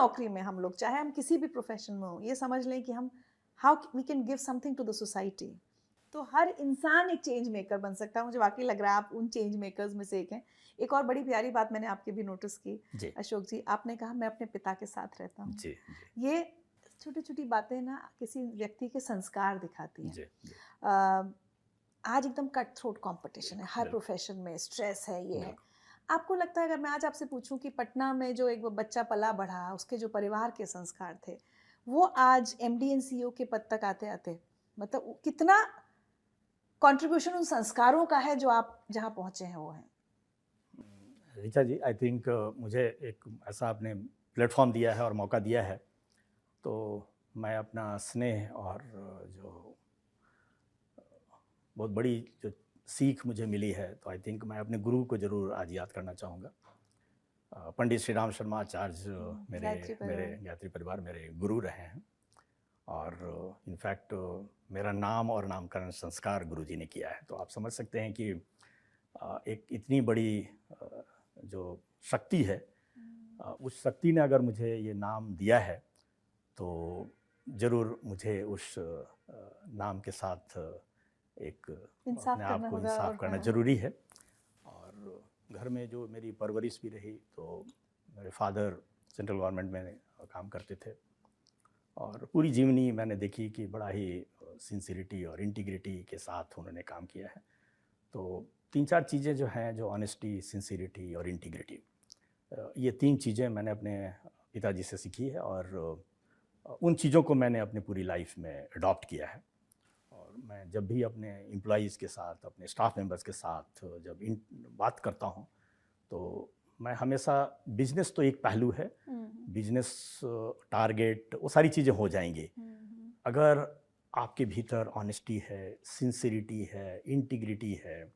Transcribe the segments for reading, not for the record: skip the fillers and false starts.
नौकरी में हम लोग, चाहे हम किसी भी प्रोफेशन में हो, ये समझ लें कि हम how we can give something to the society. तो हर इंसान एक चेंज मेकर बन सकता है। मुझे वाकई लग रहा है आप उन चेंज मेकर्स में से एक हैं। एक और बड़ी प्यारी बात मैंने आपकी भी नोटिस की जी अशोक जी, आपने कहा मैं अपने पिता के साथ रहता हूँ। जी जी ये छोटी छोटी बातें ना किसी व्यक्ति के संस्कार दिखाती हैं। जी जी आज एकदम कट थ्रोट कंपटीशन है, हर बिल्कुल प्रोफेशन में स्ट्रेस है, ये है। बिल्कुल। आपको लगता है, अगर मैं आज आपसे पूछूं कि पटना में जो एक वो बच्चा पला बढ़ा, उसके जो परिवार के संस्कार थे, वो आज एमडी एंड सीईओ के पद तक आते आते, मतलब कितना कंट्रीब्यूशन उन संस्कारों का है जो आप जहाँ पहुँचे हैं वो है। ऋचा जी, आई थिंक मुझे एक ऐसा आपने प्लेटफॉर्म दिया है और मौका दिया है, तो मैं अपना स्नेह और जो बहुत बड़ी जो सीख मुझे मिली है, तो आई थिंक मैं अपने गुरु को ज़रूर आज याद करना चाहूँगा। पंडित श्री राम शर्मा आचार्य मेरे गायत्री मेरे परिवार। गायत्री परिवार मेरे गुरु रहे हैं। और इनफैक्ट मेरा नाम और नामकरण संस्कार गुरुजी ने किया है। तो आप समझ सकते हैं कि एक इतनी बड़ी जो शक्ति है, उस शक्ति ने अगर मुझे ये नाम दिया है, तो ज़रूर मुझे उस नाम के साथ एक इंसाफ अपने आप करना को होगा इंसाफ और करना हाँ। ज़रूरी है। और घर में जो मेरी परवरिश भी रही, तो मेरे फादर सेंट्रल गवर्नमेंट में काम करते थे, और पूरी जीवनी मैंने देखी कि बड़ा ही सिंसिरिटी और इंटीग्रिटी के साथ उन्होंने काम किया है। तो 3-4 चीज़ें जो हैं, जो ऑनेस्टी, सिंसिरिटी और इंटीग्रिटी, ये 3 चीज़ें मैंने अपने पिताजी से सीखी है, और उन चीज़ों को मैंने अपनी पूरी लाइफ में अडॉप्ट किया है। और मैं जब भी अपने एम्प्लॉइज़ के साथ, अपने स्टाफ मेंबर्स के साथ जब बात करता हूँ, तो मैं हमेशा, बिजनेस तो एक पहलू है, बिजनेस टारगेट वो सारी चीज़ें हो जाएंगी, अगर आपके भीतर ऑनेस्टी है, सिंसिरिटी है, इंटीग्रिटी है,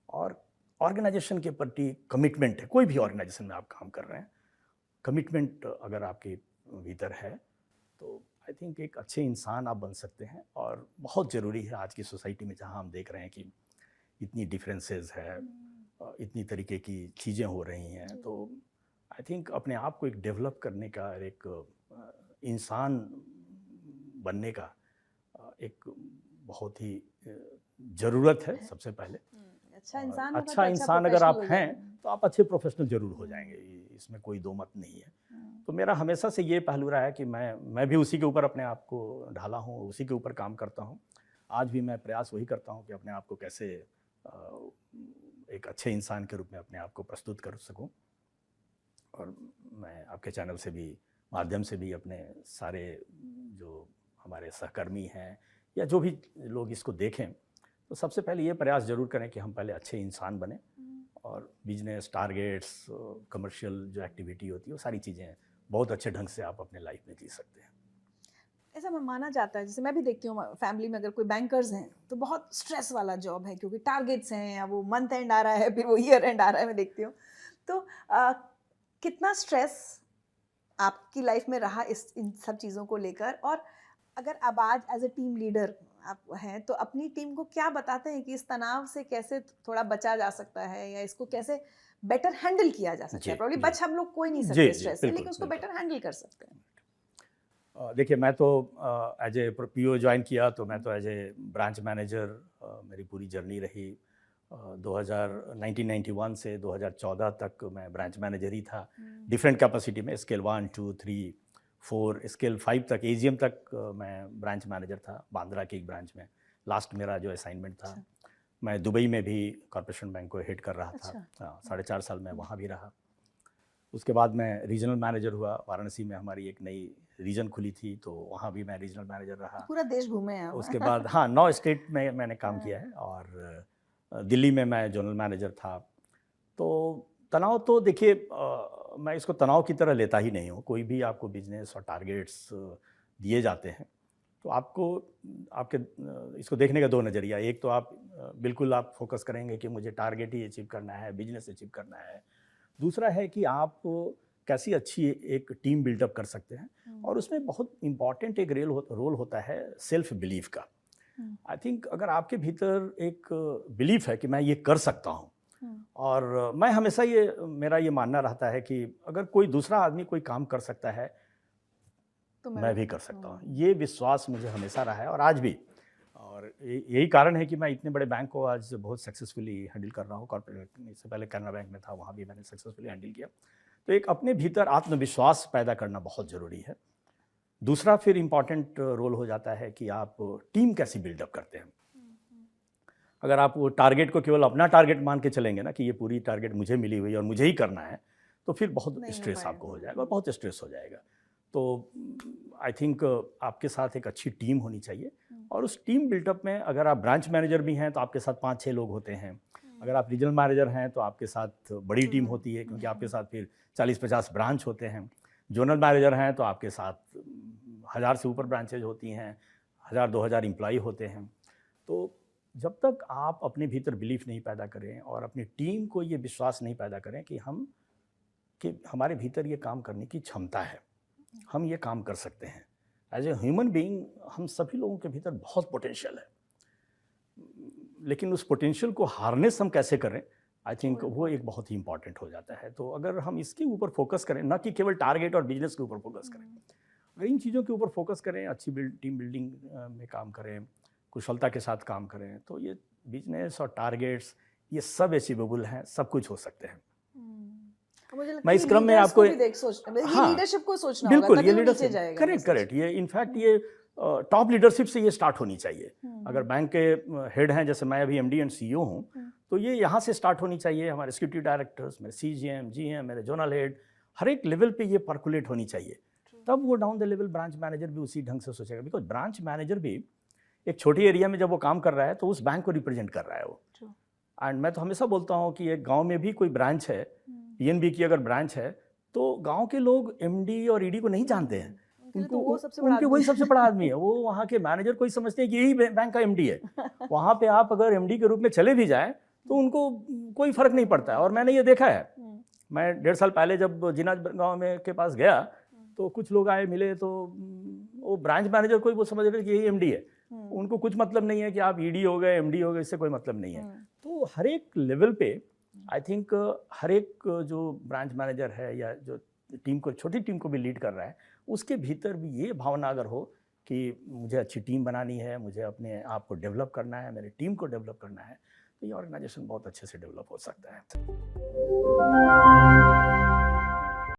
और ऑर्गेनाइजेशन के प्रति कमिटमेंट है, कोई भी ऑर्गेनाइजेशन में आप काम कर रहे हैं, कमिटमेंट अगर आपके भीतर है, तो आई थिंक एक अच्छे इंसान आप बन सकते हैं। और बहुत ज़रूरी है आज की सोसाइटी में, जहां हम देख रहे हैं कि इतनी डिफरेंसेस है, इतनी तरीके की चीज़ें हो रही हैं, तो आई थिंक अपने आप को एक डेवलप करने का, एक इंसान बनने का एक बहुत ही ज़रूरत है सबसे पहले। अच्छा और इंसान होगा अच्छा तो अच्छा इंसान अगर प्रोफेशनल आप हो हैं, जाएगा। तो आप अच्छे प्रोफेशनल ज़रूर हो जाएंगे, इसमें कोई दो मत नहीं है। तो मेरा हमेशा से ये पहलू रहा है कि मैं भी उसी के ऊपर अपने आप को ढाला हूँ, उसी के ऊपर काम करता हूँ। आज भी मैं प्रयास वही करता हूँ कि अपने आप को कैसे एक अच्छे इंसान के रूप में अपने आप को प्रस्तुत कर सकूँ। और मैं आपके चैनल से भी, माध्यम से भी, अपने सारे जो हमारे सहकर्मी हैं या जो भी लोग इसको देखें, तो सबसे पहले ये प्रयास ज़रूर करें कि हम पहले अच्छे इंसान बने, और बिजनेस टारगेट्स, कमर्शियल जो एक्टिविटी होती है, वो सारी चीज़ें बहुत अच्छे ढंग से आप अपने लाइफ में जी सकते हैं। ऐसा मैं माना जाता है, जैसे मैं भी देखती हूँ फैमिली में, अगर कोई बैंकर्स हैं तो बहुत स्ट्रेस वाला जॉब है, क्योंकि टारगेट्स हैं, या वो मंथ एंड आ रहा है, फिर वो ईयर एंड आ रहा है, मैं देखती हूँ। तो कितना स्ट्रेस आपकी लाइफ में रहा इन सब चीज़ों को लेकर, और अगर अब आज एज ए टीम लीडर आप हैं, तो अपनी टीम को क्या बताते हैं कि इस तनाव से कैसे थोड़ा बचा जा सकता है, या इसको कैसे बेटर हैंडल किया जा सकता जी है? प्रॉब्ली जी बच हम लोग कोई नहीं जी सकते जी, स्ट्रेस से, बिल्कुल लेकिन उसको बिल्कुल। बेटर हैंडल कर सकते हैं। देखिए, मैं तो एज ए पीओ ज्वाइन किया, तो मैं तो एज ए ब्रांच मैनेजर, मेरी पूरी जर्नी रही। 1991 से 2014 तक मैं ब्रांच मैनेजर ही था, डिफरेंट कैपेसिटी में, स्केल 1, 2, 3, 4, स्केल 5 तक, एजीएम तक मैं ब्रांच मैनेजर था, बांद्रा की एक ब्रांच में। लास्ट मेरा जो असाइनमेंट था, मैं दुबई में भी कॉर्पोरेशन बैंक को हेड कर रहा था। हाँ, 4.5 साल मैं वहाँ भी रहा। उसके बाद मैं रीजनल मैनेजर हुआ, वाराणसी में हमारी एक नई रीजन खुली थी, तो वहाँ भी मैं रीजनल मैनेजर रहा। पूरा देश घूमे हैं उसके बाद हाँ, 9 स्टेट में मैंने काम किया है, और दिल्ली में मैं जनरल मैनेजर था। तो तनाव तो देखिए, मैं इसको तनाव की तरह लेता ही नहीं हूँ। कोई भी आपको बिजनेस और टारगेट्स दिए जाते हैं, तो आपको आपके इसको देखने का दो नज़रिया। एक तो आप बिल्कुल आप फोकस करेंगे कि मुझे टारगेट ही अचीव करना है, बिजनेस अचीव करना है। दूसरा है कि आप कैसी अच्छी एक टीम बिल्डअप कर सकते हैं, और उसमें बहुत इम्पॉर्टेंट एक रोल होता है सेल्फ बिलीफ का। आई थिंक अगर आपके भीतर एक बिलीफ है कि मैं ये कर सकता हूँ, और मैं हमेशा मेरा ये मानना रहता है कि अगर कोई दूसरा आदमी कोई काम कर सकता है तो मैं भी कर सकता हूँ। ये विश्वास मुझे हमेशा रहा है और आज भी। और यही कारण है कि मैं इतने बड़े बैंक को आज बहुत सक्सेसफुली हैंडल कर रहा हूँ। कॉर्पोरेट, इससे पहले कैनरा बैंक में था, वहाँ भी मैंने सक्सेसफुली हैंडल किया। तो एक अपने भीतर आत्मविश्वास पैदा करना बहुत ज़रूरी है। दूसरा फिर इम्पॉर्टेंट रोल हो जाता है कि आप टीम कैसी बिल्डअप करते हैं। अगर आप वो टारगेट को केवल अपना टारगेट मान के चलेंगे ना कि ये पूरी टारगेट मुझे मिली हुई है और मुझे ही करना है, तो फिर बहुत स्ट्रेस आपको हो जाएगा और बहुत स्ट्रेस हो जाएगा। तो आई थिंक आपके साथ एक अच्छी टीम होनी चाहिए। और उस टीम बिल्टअप में अगर आप ब्रांच मैनेजर भी हैं तो आपके साथ 5-6 लोग होते हैं। अगर आप रीजनल मैनेजर हैं तो आपके साथ बड़ी टीम होती है, क्योंकि आपके साथ फिर 40-50 ब्रांच होते हैं। जोनल मैनेजर हैं तो आपके साथ 1000 से ऊपर ब्रांचेज होती हैं, 1000-2000 एम्प्लॉई होते हैं। तो जब तक आप अपने भीतर बिलीफ नहीं पैदा करें और अपनी टीम को ये विश्वास नहीं पैदा करें कि हमारे भीतर ये काम करने की क्षमता है, हम ये काम कर सकते हैं। एज ए ह्यूमन बीइंग हम सभी लोगों के भीतर बहुत पोटेंशियल है, लेकिन उस पोटेंशियल को हार्नेस हम कैसे करें, आई थिंक वो एक बहुत ही इंपॉर्टेंट हो जाता है। तो अगर हम इसके ऊपर फोकस करें, ना कि केवल टारगेट और बिजनेस के ऊपर फोकस करें, अगर इन चीज़ों के ऊपर फोकस करें, अच्छी टीम बिल्डिंग में काम करें, कुशलता के साथ काम करें, तो ये बिजनेस और टारगेट्स ये सब अचीवेबल हैं, सब कुछ हो सकते हैं। मुझे लगता मैं है इस क्रम में आपको लीडरशिप को सोचना बिल्कुल होगा, ये तभी वो नीचे लीडरशिप जाएगा। करेक्ट ये इनफैक्ट ये टॉप लीडरशिप से ये स्टार्ट होनी चाहिए। अगर बैंक के हेड हैं, जैसे मैं अभी एमडी एंड सीईओ हूँ, तो ये यहाँ से स्टार्ट होनी चाहिए। हमारे एग्जीक्यूटिव डायरेक्टर्स, मेरे सीजीएम, जीएम, मेरे जोनल हेड, हर एक लेवल पे ये पर्कुलेट होनी चाहिए। तब वो down the level branch manager भी उसी ढंग से सोचेगा। बिकॉज ब्रांच मैनेजर भी एक छोटी एरिया में जब वो काम कर रहा है तो उस बैंक को रिप्रेजेंट कर रहा है वो। एंड मैं तो हमेशा बोलता हूँ कि एक गांव में भी कोई ब्रांच है, पीएनबी की अगर ब्रांच है, तो गांव के लोग एमडी और ईडी को नहीं जानते हैं। उनके वही सबसे बड़ा आदमी है। वो वहाँ के मैनेजर को ही समझते हैं कि यही बैंक का एमडी है। वहाँ पे आप अगर एमडी के रूप में चले भी जाएं तो उनको कोई फर्क नहीं पड़ता है। और मैंने ये देखा है, मैं 1.5 साल पहले जब जिना गाँव में के पास गया तो कुछ लोग आए, मिले, तो वो ब्रांच मैनेजर को ही वो समझ रहे कि यही एमडी है। उनको कुछ मतलब नहीं है कि आप ईडी हो गए, एमडी हो गए, इससे कोई मतलब नहीं है। तो हर एक लेवल पे आई थिंक हर एक जो ब्रांच मैनेजर है या जो टीम को, छोटी टीम को भी लीड कर रहा है, उसके भीतर भी ये भावना अगर हो कि मुझे अच्छी टीम बनानी है, मुझे अपने आप को डेवलप करना है, मेरी टीम को डेवलप करना है, तो ये ऑर्गेनाइजेशन बहुत अच्छे से डेवलप हो सकता है।